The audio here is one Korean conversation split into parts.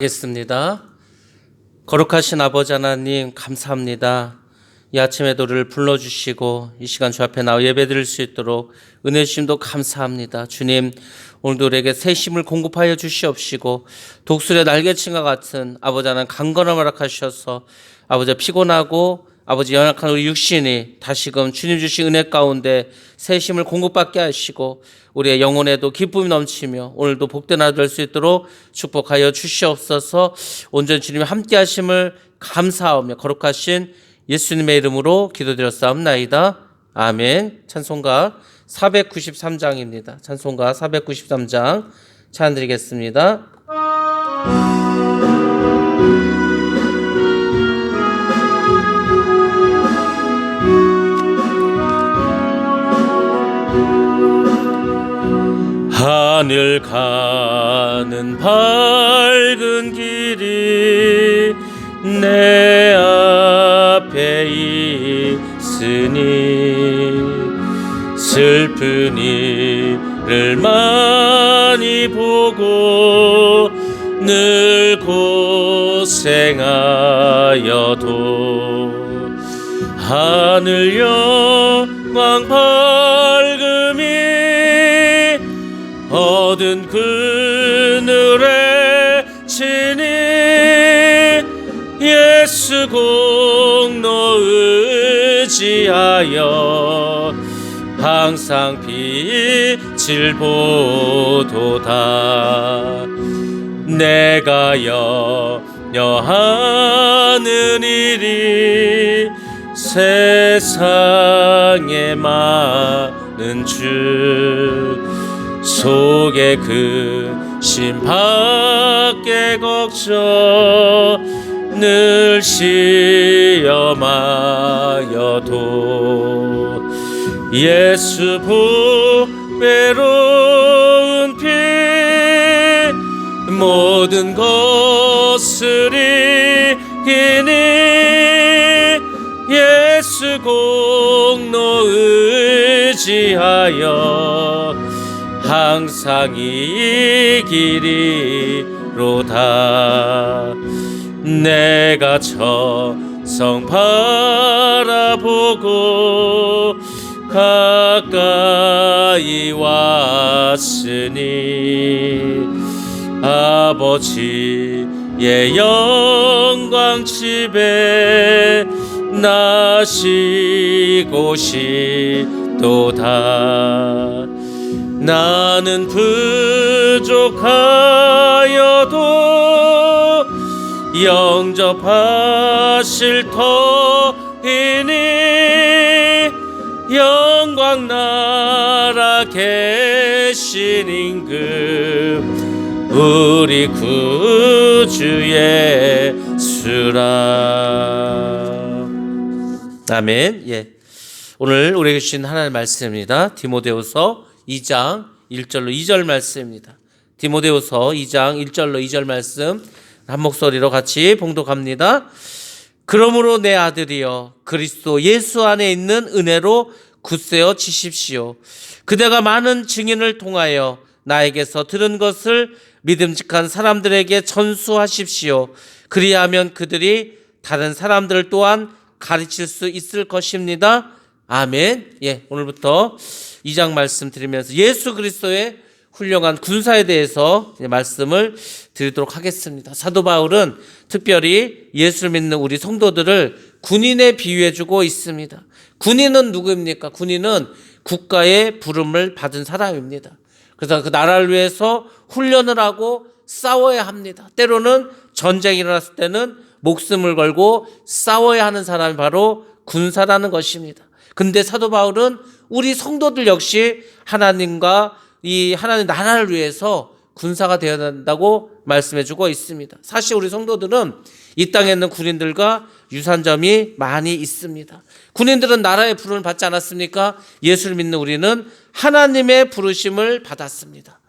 겠습니다. 거룩하신 아버지 하나님 감사합니다. 이 아침에도 우리를 불러주시고 이 시간 주 앞에 나와 예배드릴 수 있도록 은혜 주심도 감사합니다. 주님, 오늘도 우리에게 새 힘을 공급하여 주시옵시고 독수리의 날개침과 같은 아버지 하나님 강건함을 허락하셔서 아버지 피곤하고 아버지 연약한 우리 육신이 다시금 주님 주신 은혜 가운데 새 힘을 공급받게 하시고 우리의 영혼에도 기쁨이 넘치며 오늘도 복된 하루 될 수 있도록 축복하여 주시옵소서. 온전히 주님의 함께 하심을 감사하며 거룩하신 예수님의 이름으로 기도드렸사옵나이다. 아멘. 찬송가 493장입니다. 찬송가 493장 찬양 드리겠습니다. 하늘 가는 밝은 길이 내 앞에 있으니 슬픈 일을 많이 보고 늘 고생하여도 하늘 영광 밝음이 얻은 그늘에 지니 예수 공로 의지하여 항상 빛을 보도다. 내가 염려하는 일이 세상에 많은 줄 속에 근심 밖에 걱정 늘 시험하여도 예수 보배로운 피 모든 것을 이기니 예수 공로 의지하여 항상 이기리로다. 내가 천성 바라보고 가까이 왔으니 아버지의 영광 집에 나시고 싶도다. 나는 부족하여도 영접하실 터이니 영광 나라 계신 임금 우리 구주 예수라. 아멘. 예. 오늘 우리에게 주신 하나님의 말씀입니다. 디모데후서 2장 1절로 2절 말씀입니다. 디모데후서 2장 1절로 2절 말씀 한 목소리로 같이 봉독합니다. 그러므로 내 아들이여 그리스도 예수 안에 있는 은혜로 굳세어 지십시오. 그대가 많은 증인을 통하여 나에게서 들은 것을 믿음직한 사람들에게 전수하십시오. 그리하면 그들이 다른 사람들 또한 가르칠 수 있을 것입니다. 아멘. 예, 오늘부터 2장 말씀 드리면서 예수 그리스도의 훌륭한 군사에 대해서 말씀을 드리도록 하겠습니다. 사도 바울은 특별히 예수를 믿는 우리 성도들을 군인에 비유해주고 있습니다. 군인은 누구입니까? 군인은 국가의 부름을 받은 사람입니다. 그래서 그 나라를 위해서 훈련을 하고 싸워야 합니다. 때로는 전쟁이 일어났을 때는 목숨을 걸고 싸워야 하는 사람이 바로 군사라는 것입니다. 근데 사도 바울은 우리 성도들 역시 하나님과 이 하나님 나라를 위해서 군사가 되어야 한다고 말씀해주고 있습니다. 사실 우리 성도들은 이 땅에 있는 군인들과 유사점이 많이 있습니다. 군인들은 나라의 부름을 받지 않았습니까? 예수를 믿는 우리는 하나님의 부르심을 받았습니다.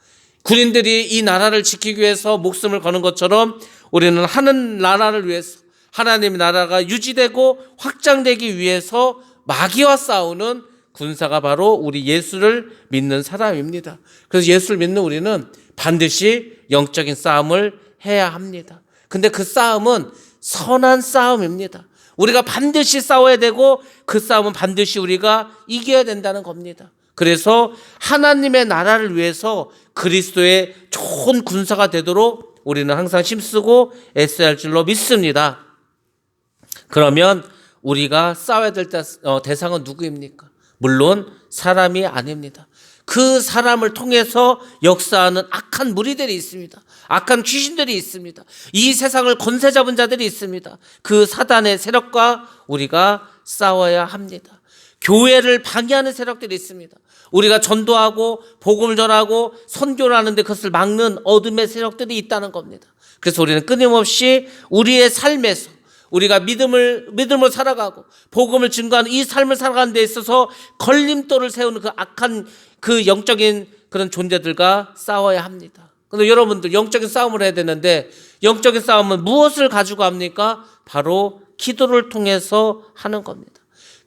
군인들이 이 나라를 지키기 위해서 목숨을 거는 것처럼 우리는 하는 나라를 위해서 하나님의 나라가 유지되고 확장되기 위해서 마귀와 싸우는 군사가 바로 우리 예수를 믿는 사람입니다. 그래서 예수를 믿는 우리는 반드시 영적인 싸움을 해야 합니다. 근데 그 싸움은 선한 싸움입니다. 우리가 반드시 싸워야 되고 그 싸움은 반드시 우리가 이겨야 된다는 겁니다. 그래서 하나님의 나라를 위해서 그리스도의 좋은 군사가 되도록 우리는 항상 힘쓰고 애써야 할 줄로 믿습니다. 그러면 우리가 싸워야 될 대상은 누구입니까? 물론 사람이 아닙니다. 그 사람을 통해서 역사하는 악한 무리들이 있습니다. 악한 귀신들이 있습니다. 이 세상을 권세 잡은 자들이 있습니다. 그 사단의 세력과 우리가 싸워야 합니다. 교회를 방해하는 세력들이 있습니다. 우리가 전도하고 복음을 전하고 선교를 하는데 그것을 막는 어둠의 세력들이 있다는 겁니다. 그래서 우리는 끊임없이 우리의 삶에서 우리가 믿음으로 살아가고 복음을 증거하는 이 삶을 살아가는 데 있어서 걸림돌을 세우는 그 악한 그 영적인 그런 존재들과 싸워야 합니다. 그런데 여러분들 영적인 싸움을 해야 되는데 영적인 싸움은 무엇을 가지고 합니까? 바로 기도를 통해서 하는 겁니다.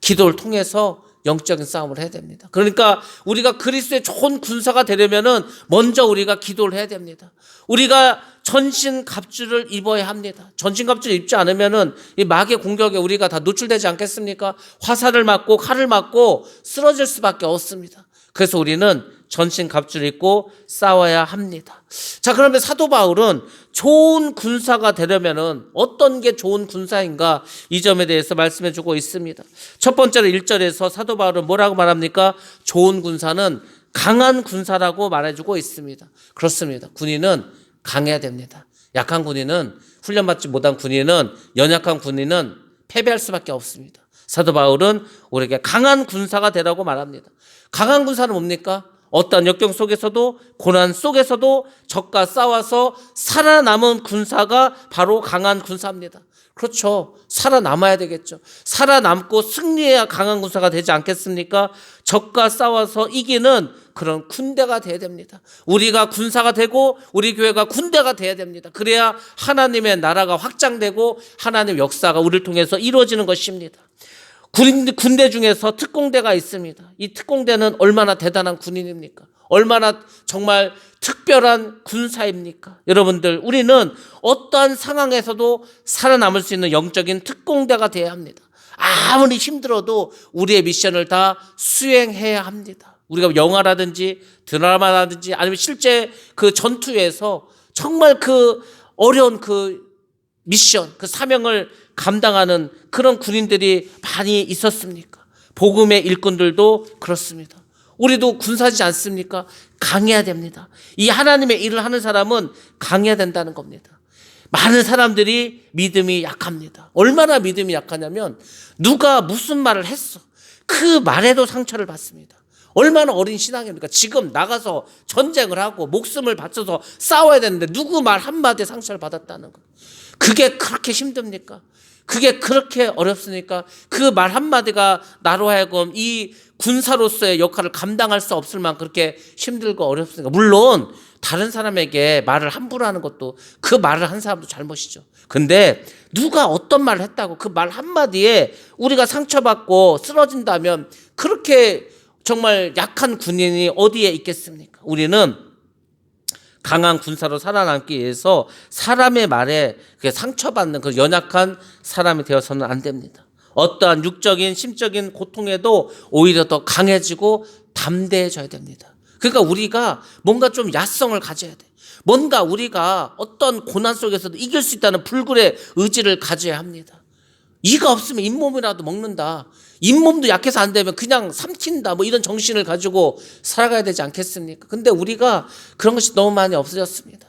기도를 통해서 영적인 싸움을 해야 됩니다. 그러니까 우리가 그리스도의 좋은 군사가 되려면은 먼저 우리가 기도를 해야 됩니다. 우리가 전신갑주를 입어야 합니다. 전신갑주를 입지 않으면은 이 마귀의 공격에 우리가 다 노출되지 않겠습니까? 화살을 맞고 칼을 맞고 쓰러질 수밖에 없습니다. 그래서 우리는 전신갑주를 입고 싸워야 합니다. 자, 그러면 사도 바울은 좋은 군사가 되려면은 어떤 게 좋은 군사인가? 이 점에 대해서 말씀해 주고 있습니다. 첫 번째로 1절에서 사도 바울은 뭐라고 말합니까? 좋은 군사는 강한 군사라고 말해주고 있습니다. 그렇습니다. 군인은 강해야 됩니다. 약한 군인은, 훈련받지 못한 군인은, 연약한 군인은 패배할 수밖에 없습니다. 사도 바울은 우리에게 강한 군사가 되라고 말합니다. 강한 군사는 뭡니까? 어떤 역경 속에서도 고난 속에서도 적과 싸워서 살아남은 군사가 바로 강한 군사입니다. 그렇죠. 살아남아야 되겠죠. 살아남고 승리해야 강한 군사가 되지 않겠습니까? 적과 싸워서 이기는 그런 군대가 돼야 됩니다. 우리가 군사가 되고 우리 교회가 군대가 돼야 됩니다. 그래야 하나님의 나라가 확장되고 하나님의 역사가 우리를 통해서 이루어지는 것입니다. 군대 중에서 특공대가 있습니다. 이 특공대는 얼마나 대단한 군인입니까? 얼마나 정말 특별한 군사입니까? 여러분들, 우리는 어떠한 상황에서도 살아남을 수 있는 영적인 특공대가 되어야 합니다. 아무리 힘들어도 우리의 미션을 다 수행해야 합니다. 우리가 영화라든지 드라마라든지 아니면 실제 그 전투에서 정말 그 어려운 그 미션, 그 사명을 감당하는 그런 군인들이 많이 있었습니까? 복음의 일꾼들도 그렇습니다. 우리도 군사지 않습니까? 강해야 됩니다. 이 하나님의 일을 하는 사람은 강해야 된다는 겁니다. 많은 사람들이 믿음이 약합니다. 얼마나 믿음이 약하냐면 누가 무슨 말을 했어. 그 말에도 상처를 받습니다. 얼마나 어린 신앙입니까? 지금 나가서 전쟁을 하고 목숨을 바쳐서 싸워야 되는데 누구 말 한마디에 상처를 받았다는 거예요. 그게 그렇게 힘듭니까? 그게 그렇게 어렵습니까? 그 말 한마디가 나로 하여금 이 군사로서의 역할을 감당할 수 없을 만큼 그렇게 힘들고 어렵습니까? 물론 다른 사람에게 말을 함부로 하는 것도 그 말을 한 사람도 잘못이죠. 근데 누가 어떤 말을 했다고 그 말 한마디에 우리가 상처받고 쓰러진다면 그렇게 정말 약한 군인이 어디에 있겠습니까? 우리는 강한 군사로 살아남기 위해서 사람의 말에 상처받는 그 연약한 사람이 되어서는 안 됩니다. 어떠한 육적인 심적인 고통에도 오히려 더 강해지고 담대해져야 됩니다. 그러니까 우리가 뭔가 좀 야성을 가져야 돼. 뭔가 우리가 어떤 고난 속에서도 이길 수 있다는 불굴의 의지를 가져야 합니다. 이가 없으면 잇몸이라도 먹는다. 잇몸도 약해서 안 되면 그냥 삼킨다. 뭐 이런 정신을 가지고 살아가야 되지 않겠습니까? 근데 우리가 그런 것이 너무 많이 없어졌습니다.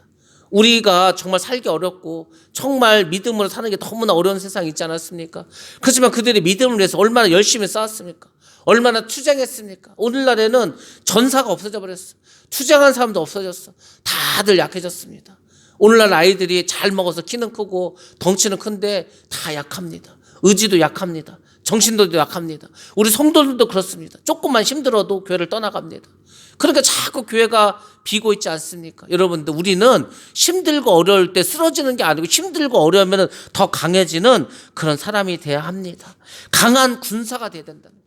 우리가 정말 살기 어렵고 정말 믿음으로 사는 게 너무나 어려운 세상이 있지 않았습니까? 그렇지만 그들이 믿음을 위해서 얼마나 열심히 싸웠습니까? 얼마나 투쟁했습니까? 오늘날에는 전사가 없어져 버렸어. 투쟁한 사람도 없어졌어. 다들 약해졌습니다. 오늘날 아이들이 잘 먹어서 키는 크고 덩치는 큰데 다 약합니다. 의지도 약합니다. 정신도 약합니다. 우리 성도들도 그렇습니다. 조금만 힘들어도 교회를 떠나갑니다. 그러니까 자꾸 교회가 비고 있지 않습니까? 여러분들, 우리는 힘들고 어려울 때 쓰러지는 게 아니고 힘들고 어려우면 더 강해지는 그런 사람이 돼야 합니다. 강한 군사가 돼야 된답니다.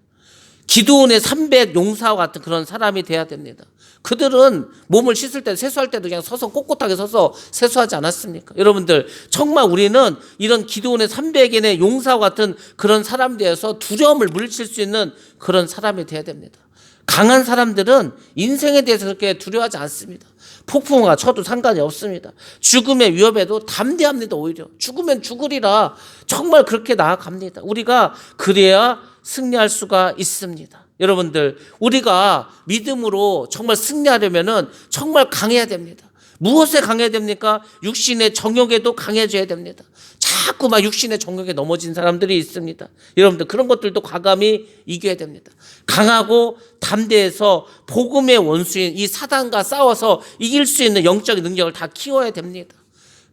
기드온의 300 용사와 같은 그런 사람이 돼야 됩니다. 그들은 몸을 씻을 때, 세수할 때도 그냥 서서 꼿꼿하게 서서 세수하지 않았습니까? 여러분들, 정말 우리는 이런 기드온의 300인의 용사와 같은 그런 사람 되어서 두려움을 물리칠 수 있는 그런 사람이 돼야 됩니다. 강한 사람들은 인생에 대해서 그렇게 두려워하지 않습니다. 폭풍우가 쳐도 상관이 없습니다. 죽음의 위협에도 담대합니다. 오히려 죽으면 죽으리라 정말 그렇게 나아갑니다. 우리가 그래야 승리할 수가 있습니다. 여러분들, 우리가 믿음으로 정말 승리하려면은 정말 강해야 됩니다. 무엇에 강해야 됩니까? 육신의 정욕에도 강해져야 됩니다. 자꾸 막 육신의 정욕에 넘어진 사람들이 있습니다. 여러분들, 그런 것들도 과감히 이겨야 됩니다. 강하고 담대해서 복음의 원수인 이 사단과 싸워서 이길 수 있는 영적인 능력을 다 키워야 됩니다.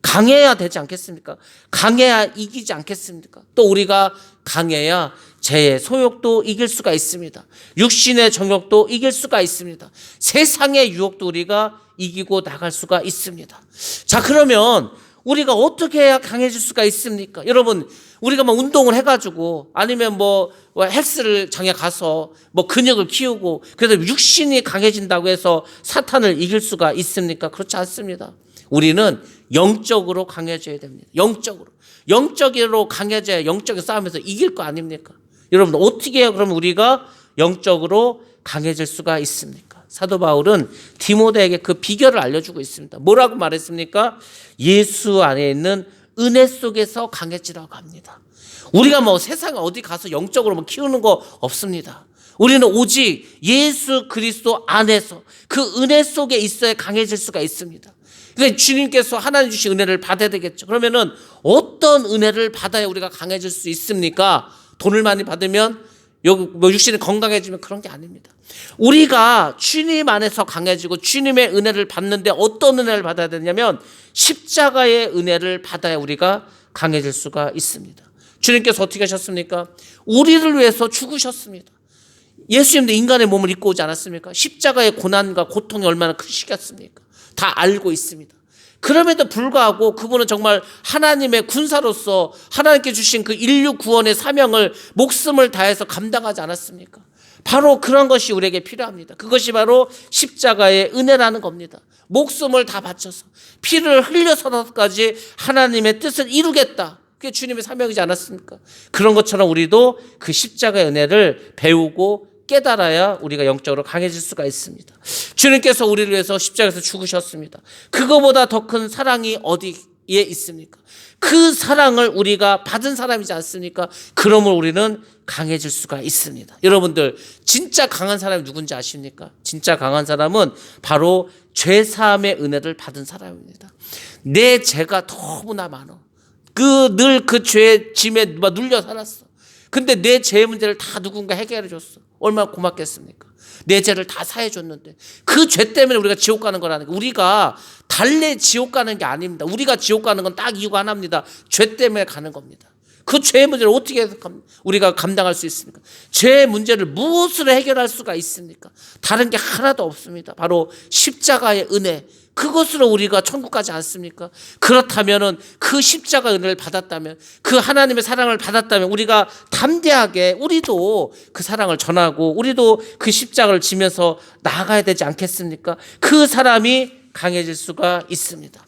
강해야 되지 않겠습니까? 강해야 이기지 않겠습니까? 또 우리가 강해야 죄의 소욕도 이길 수가 있습니다. 육신의 정욕도 이길 수가 있습니다. 세상의 유혹도 우리가 이기고 나갈 수가 있습니다. 자, 그러면 우리가 어떻게 해야 강해질 수가 있습니까? 여러분, 우리가 뭐 운동을 해가지고 아니면 뭐 헬스를 장에 가서 뭐 근육을 키우고 그래서 육신이 강해진다고 해서 사탄을 이길 수가 있습니까? 그렇지 않습니다. 우리는 영적으로 강해져야 됩니다. 영적으로 강해져야 영적인 싸움에서 이길 거 아닙니까? 여러분, 어떻게 해야 그러면 우리가 영적으로 강해질 수가 있습니까? 사도 바울은 디모데에게 그 비결을 알려주고 있습니다. 뭐라고 말했습니까? 예수 안에 있는 은혜 속에서 강해지라고 합니다. 우리가 뭐 세상 어디 가서 영적으로 뭐 키우는 거 없습니다. 우리는 오직 예수 그리스도 안에서 그 은혜 속에 있어야 강해질 수가 있습니다. 그러니까 주님께서 하나님 주신 은혜를 받아야 되겠죠. 그러면은 어떤 은혜를 받아야 우리가 강해질 수 있습니까? 돈을 많이 받으면 여기 뭐 육신이 건강해지면 그런 게 아닙니다. 우리가 주님 안에서 강해지고 주님의 은혜를 받는데 어떤 은혜를 받아야 되냐면 십자가의 은혜를 받아야 우리가 강해질 수가 있습니다. 주님께서 어떻게 하셨습니까? 우리를 위해서 죽으셨습니다. 예수님도 인간의 몸을 입고 오지 않았습니까? 십자가의 고난과 고통이 얼마나 크시겠습니까? 다 알고 있습니다. 그럼에도 불구하고 그분은 정말 하나님의 군사로서 하나님께 주신 그 인류 구원의 사명을 목숨을 다해서 감당하지 않았습니까? 바로 그런 것이 우리에게 필요합니다. 그것이 바로 십자가의 은혜라는 겁니다. 목숨을 다 바쳐서 피를 흘려서까지 하나님의 뜻을 이루겠다. 그게 주님의 사명이지 않았습니까? 그런 것처럼 우리도 그 십자가의 은혜를 배우고 깨달아야 우리가 영적으로 강해질 수가 있습니다. 주님께서 우리를 위해서 십자가에서 죽으셨습니다. 그거보다 더 큰 사랑이 어디에 있습니까? 그 사랑을 우리가 받은 사람이지 않습니까? 그러면 우리는 강해질 수가 있습니다. 여러분들, 진짜 강한 사람이 누군지 아십니까? 진짜 강한 사람은 바로 죄사함의 은혜를 받은 사람입니다. 내 죄가 너무나 많아. 늘 그 죄의 짐에 눌려 살았어. 근데 내 죄의 문제를 다 누군가 해결해 줬어. 얼마나 고맙겠습니까? 내 죄를 다 사해 줬는데 그 죄 때문에 우리가 지옥 가는 거라는 거. 우리가 달래 지옥 가는 게 아닙니다. 우리가 지옥 가는 건 딱 이유가 하나입니다. 죄 때문에 가는 겁니다. 그 죄의 문제를 어떻게 우리가 감당할 수 있습니까? 죄의 문제를 무엇으로 해결할 수가 있습니까? 다른 게 하나도 없습니다. 바로 십자가의 은혜, 그것으로 우리가 천국 가지 않습니까? 그렇다면은 그 십자가 은혜를 받았다면, 그 하나님의 사랑을 받았다면 우리가 담대하게 우리도 그 사랑을 전하고 우리도 그 십자가를 지면서 나아가야 되지 않겠습니까? 그 사람이 강해질 수가 있습니다.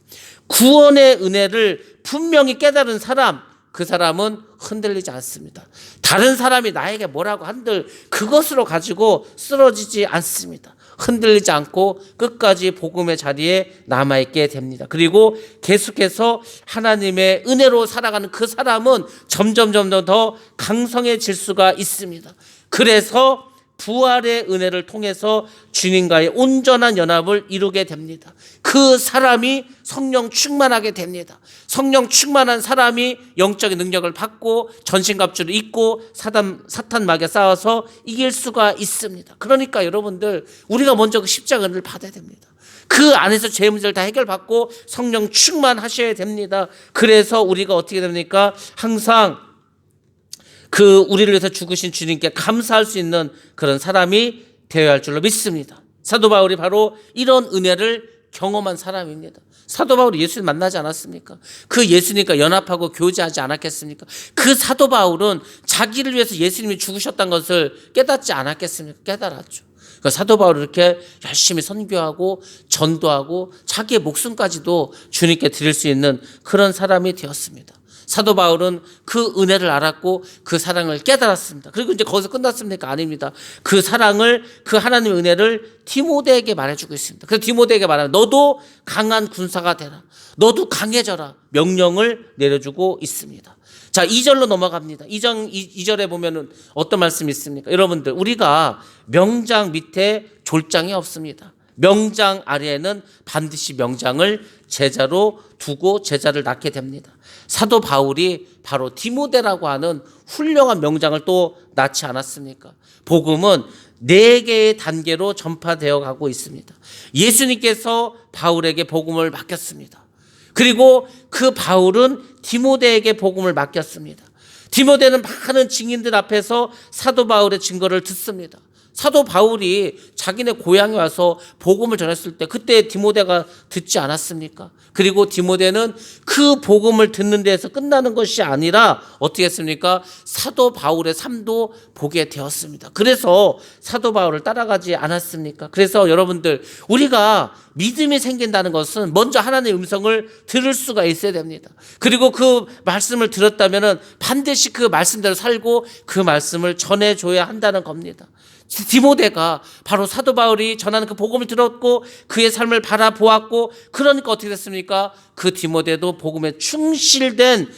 구원의 은혜를 분명히 깨달은 사람, 그 사람은 흔들리지 않습니다. 다른 사람이 나에게 뭐라고 한들 그것으로 가지고 쓰러지지 않습니다. 흔들리지 않고 끝까지 복음의 자리에 남아있게 됩니다. 그리고 계속해서 하나님의 은혜로 살아가는 그 사람은 점점 더 강성해질 수가 있습니다. 그래서 부활의 은혜를 통해서 주님과의 온전한 연합을 이루게 됩니다. 그 사람이 성령 충만하게 됩니다. 성령 충만한 사람이 영적인 능력을 받고 전신갑주를 입고 사탄 막에 싸워서 이길 수가 있습니다. 그러니까 여러분들, 우리가 먼저 그 십자가 은혜를 받아야 됩니다. 그 안에서 죄 문제를 다 해결받고 성령 충만하셔야 됩니다. 그래서 우리가 어떻게 됩니까? 항상 그 우리를 위해서 죽으신 주님께 감사할 수 있는 그런 사람이 되어야 할 줄로 믿습니다. 사도 바울이 바로 이런 은혜를 경험한 사람입니다. 사도 바울이 예수님 만나지 않았습니까? 그 예수님과 연합하고 교제하지 않았겠습니까? 그 사도 바울은 자기를 위해서 예수님이 죽으셨다는 것을 깨닫지 않았겠습니까? 깨달았죠. 그러니까 사도 바울이 이렇게 열심히 선교하고 전도하고 자기의 목숨까지도 주님께 드릴 수 있는 그런 사람이 되었습니다. 사도 바울은 그 은혜를 알았고 그 사랑을 깨달았습니다. 그리고 이제 거기서 끝났습니까? 아닙니다. 그 사랑을, 그 하나님의 은혜를 디모데에게 말해주고 있습니다. 그래서 디모데에게 말하면 너도 강한 군사가 되라. 너도 강해져라. 명령을 내려주고 있습니다. 자, 2절로 넘어갑니다. 2절에 보면은 어떤 말씀이 있습니까? 여러분들, 우리가 명장 밑에 졸장이 없습니다. 명장 아래에는 반드시 명장을 제자로 두고 제자를 낳게 됩니다. 사도 바울이 바로 디모데라고 하는 훌륭한 명장을 또 낳지 않았습니까? 복음은 4개의 단계로 전파되어 가고 있습니다. 예수님께서 바울에게 복음을 맡겼습니다. 그리고 그 바울은 디모데에게 복음을 맡겼습니다. 디모데는 많은 증인들 앞에서 사도 바울의 증거를 듣습니다. 사도 바울이 자기네 고향에 와서 복음을 전했을 때 그때 디모데가 듣지 않았습니까? 그리고 디모데는 그 복음을 듣는 데에서 끝나는 것이 아니라 어떻게 했습니까? 사도 바울의 삶도 보게 되었습니다. 그래서 사도 바울을 따라가지 않았습니까? 그래서 여러분들, 우리가 믿음이 생긴다는 것은 먼저 하나님의 음성을 들을 수가 있어야 됩니다. 그리고 그 말씀을 들었다면 반드시 그 말씀대로 살고 그 말씀을 전해줘야 한다는 겁니다. 디모데가 바로 사도 바울이 전하는 그 복음을 들었고 그의 삶을 바라보았고, 그러니까 어떻게 됐습니까? 그 디모데도 복음에 충성된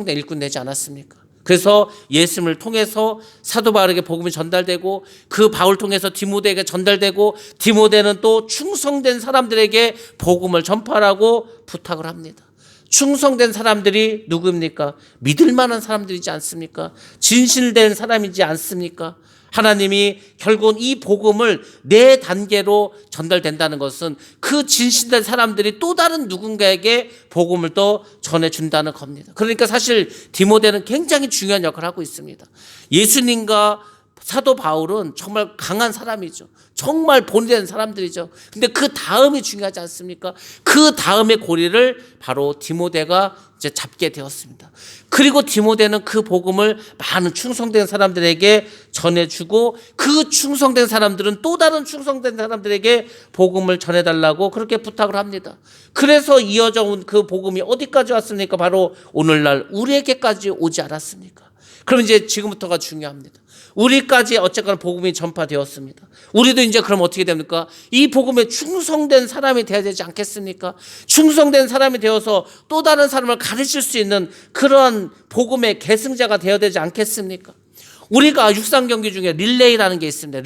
일꾼 되지 않았습니까? 그래서 예수님을 통해서 사도 바울에게 복음이 전달되고 그 바울 통해서 디모데에게 전달되고 디모데는 또 충성된 사람들에게 복음을 전파하라고 부탁을 합니다. 충성된 사람들이 누구입니까? 믿을 만한 사람들이지 않습니까? 진실된 사람이지 않습니까? 하나님이 결국은 이 복음을 4단계로 전달된다는 것은 그 진실된 사람들이 또 다른 누군가에게 복음을 또 전해준다는 겁니다. 그러니까 사실 디모데는 굉장히 중요한 역할을 하고 있습니다. 예수님과 사도 바울은 정말 강한 사람이죠. 정말 본된 사람들이죠. 근데 그 다음이 중요하지 않습니까? 그 다음의 고리를 바로 디모데가 이제 잡게 되었습니다. 그리고 디모데는 그 복음을 많은 충성된 사람들에게 전해주고 그 충성된 사람들은 또 다른 충성된 사람들에게 복음을 전해달라고 그렇게 부탁을 합니다. 그래서 이어져 온 그 복음이 어디까지 왔습니까? 바로 오늘날 우리에게까지 오지 않았습니까? 그럼 이제 지금부터가 중요합니다. 우리까지 어쨌거나 복음이 전파되었습니다. 우리도 이제 그럼 어떻게 됩니까? 이 복음에 충성된 사람이 되어야 되지 않겠습니까? 충성된 사람이 되어서 또 다른 사람을 가르칠 수 있는 그러한 복음의 계승자가 되어야 되지 않겠습니까? 우리가 육상 경기 중에 릴레이라는 게 있습니다.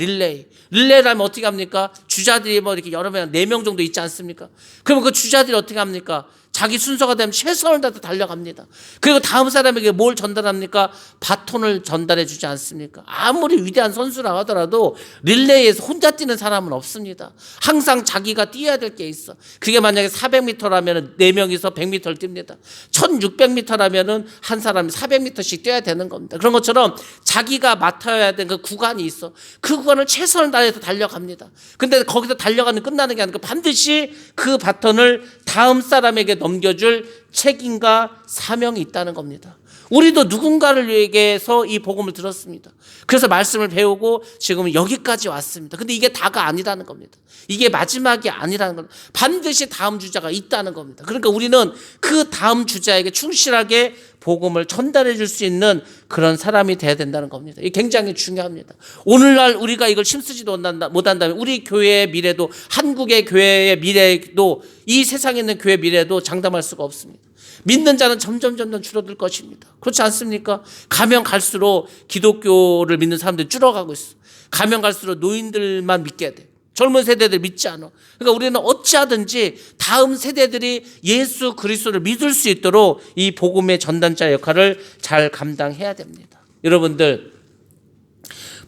릴레이라면 어떻게 합니까? 주자들이 뭐 이렇게 여러 명, 4명 정도 있지 않습니까? 그러면 그 주자들이 어떻게 합니까? 자기 순서가 되면 최선을 다해서 달려갑니다. 그리고 다음 사람에게 뭘 전달합니까? 바톤을 전달해 주지 않습니까? 아무리 위대한 선수라 하더라도 릴레이에서 혼자 뛰는 사람은 없습니다. 항상 자기가 뛰어야 될 게 있어. 그게 만약에 400m라면 4명이서 100m를 뜁니다. 1600m라면 한 사람이 400m씩 뛰어야 되는 겁니다. 그런 것처럼 자기가 맡아야 되는 그 구간이 있어. 그 구간을 최선을 다해서 달려갑니다. 근데 거기서 달려가는 끝나는 게 아니고 반드시 그 바톤을 다음 사람에게 넘겨줄 책임과 사명이 있다는 겁니다. 우리도 누군가를 위해서 이 복음을 들었습니다. 그래서 말씀을 배우고 지금 여기까지 왔습니다. 근데 이게 다가 아니라는 겁니다. 이게 마지막이 아니라는 겁니다. 반드시 다음 주자가 있다는 겁니다. 그러니까 우리는 그 다음 주자에게 충실하게 복음을 전달해 줄 수 있는 그런 사람이 돼야 된다는 겁니다. 이게 굉장히 중요합니다. 오늘날 우리가 이걸 힘쓰지도 못한다면 우리 교회의 미래도, 한국의 교회의 미래도, 이 세상에 있는 교회의 미래도 장담할 수가 없습니다. 믿는 자는 점점 줄어들 것입니다. 그렇지 않습니까? 가면 갈수록 기독교를 믿는 사람들이 줄어가고 있어. 가면 갈수록 노인들만 믿게 돼. 젊은 세대들 믿지 않아. 그러니까 우리는 어찌하든지 다음 세대들이 예수 그리스도를 믿을 수 있도록 이 복음의 전단자 역할을 잘 감당해야 됩니다. 여러분들,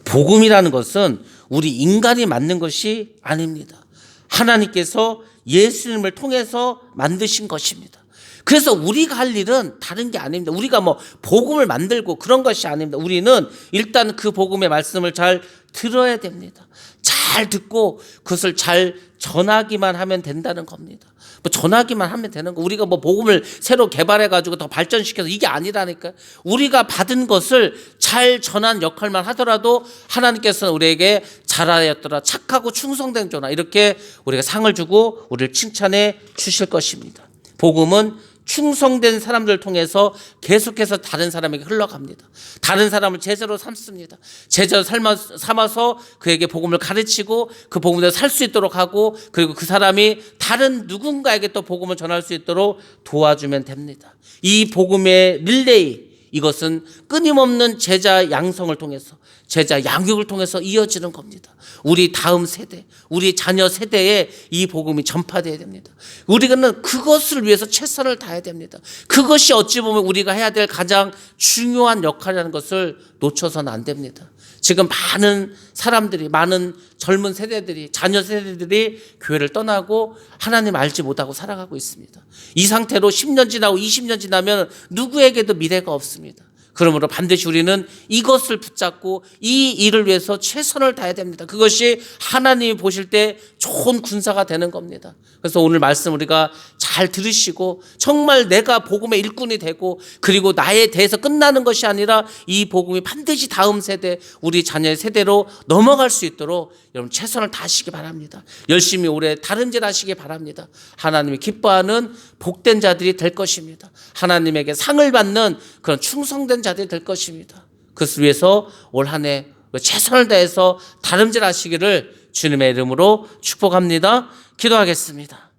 복음이라는 것은 우리 인간이 만든 것이 아닙니다. 하나님께서 예수님을 통해서 만드신 것입니다. 그래서 우리가 할 일은 다른 게 아닙니다. 우리가 뭐 복음을 만들고 그런 것이 아닙니다. 우리는 일단 그 복음의 말씀을 잘 들어야 됩니다. 잘 잘 듣고 그것을 잘 전하기만 하면 된다는 겁니다. 뭐 전하기만 하면 되는 거. 우리가 뭐 복음을 새로 개발해 가지고 더 발전시켜서 이게 아니라니까. 우리가 받은 것을 잘 전한 역할만 하더라도 하나님께서는 우리에게 잘하였더라, 착하고 충성된 자나, 이렇게 우리가 상을 주고 우리를 칭찬해 주실 것입니다. 복음은 충성된 사람들 통해서 계속해서 다른 사람에게 흘러갑니다. 다른 사람을 제자로 삼습니다. 제자로 삼아서 그에게 복음을 가르치고 그 복음대로 살 수 있도록 하고, 그리고 그 사람이 다른 누군가에게 또 복음을 전할 수 있도록 도와주면 됩니다. 이 복음의 릴레이, 이것은 끊임없는 제자 양성을 통해서, 제자 양육을 통해서 이어지는 겁니다. 우리 다음 세대, 우리 자녀 세대에 이 복음이 전파되어야 됩니다. 우리는 그것을 위해서 최선을 다해야 됩니다. 그것이 어찌 보면 우리가 해야 될 가장 중요한 역할이라는 것을 놓쳐서는 안 됩니다. 지금 많은 사람들이, 많은 젊은 세대들이, 자녀 세대들이 교회를 떠나고 하나님 알지 못하고 살아가고 있습니다. 이 상태로 10년 지나고 20년 지나면 누구에게도 미래가 없습니다. 그러므로 반드시 우리는 이것을 붙잡고 이 일을 위해서 최선을 다해야 됩니다. 그것이 하나님이 보실 때 좋은 군사가 되는 겁니다. 그래서 오늘 말씀 우리가 잘 들으시고, 정말 내가 복음의 일꾼이 되고, 그리고 나에 대해서 끝나는 것이 아니라 이 복음이 반드시 다음 세대, 우리 자녀의 세대로 넘어갈 수 있도록 여러분 최선을 다하시기 바랍니다. 열심히 올해 다름질 하시기 바랍니다. 하나님이 기뻐하는 복된 자들이 될 것입니다. 하나님에게 상을 받는 그런 충성된 자들이 될 것입니다. 그것을 위해서 올 한 해 최선을 다해서 다름질 하시기를 주님의 이름으로 축복합니다. 기도하겠습니다.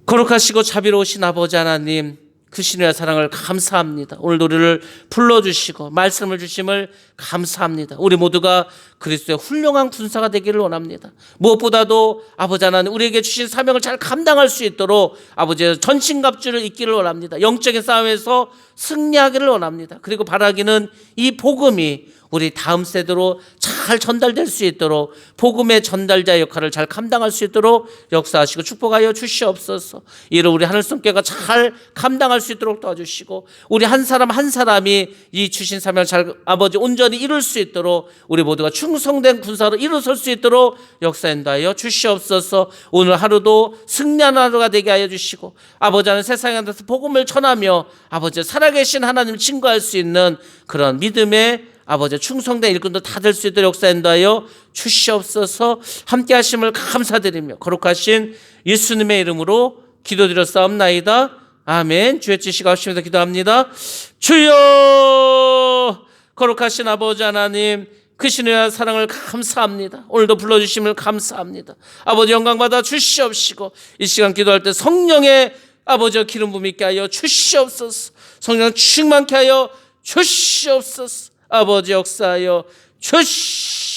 거룩하시고 자비로우신 아버지 하나님, 그 신의 사랑을 감사합니다. 오늘도 우리를 불러주시고 말씀을 주심을 감사합니다. 우리 모두가 그리스도의 훌륭한 군사가 되기를 원합니다. 무엇보다도 아버지 하나님, 우리에게 주신 사명을 잘 감당할 수 있도록 아버지의 전신갑주를 입기를 원합니다. 영적인 싸움에서 승리하기를 원합니다. 그리고 바라기는 이 복음이 우리 다음 세대로 잘 전달될 수 있도록, 복음의 전달자 역할을 잘 감당할 수 있도록 역사하시고 축복하여 주시옵소서. 이를 우리 하늘성교회가 잘 감당할 수 있도록 도와주시고, 우리 한 사람 한 사람이 이 주신 사명을 잘 아버지 온전히 이룰 수 있도록, 우리 모두가 충성된 군사로 일어설 수 있도록 역사인도하여 주시옵소서. 오늘 하루도 승리하는 하루가 되게 하여 주시고, 아버지 하나님, 세상에 대해서 복음을 전하며 아버지 살아계신 하나님을 증거할 수 있는 그런 믿음의 아버지 충성된 일꾼도 다 될 수 있도록 역사인도하여 주시옵소서. 함께 하심을 감사드리며 거룩하신 예수님의 이름으로 기도드렸사옵나이다. 아멘. 주의 지시가 없으면서 기도합니다. 주여, 거룩하신 아버지 하나님, 그 신의 사랑을 감사합니다. 오늘도 불러주심을 감사합니다. 아버지 영광 받아 주시옵시고, 이 시간 기도할 때 성령의 아버지와 기름 부음 있게 하여 주시옵소서. 성령 충만케 하여 주시옵소서. 아버지 역사하여 주시옵소서.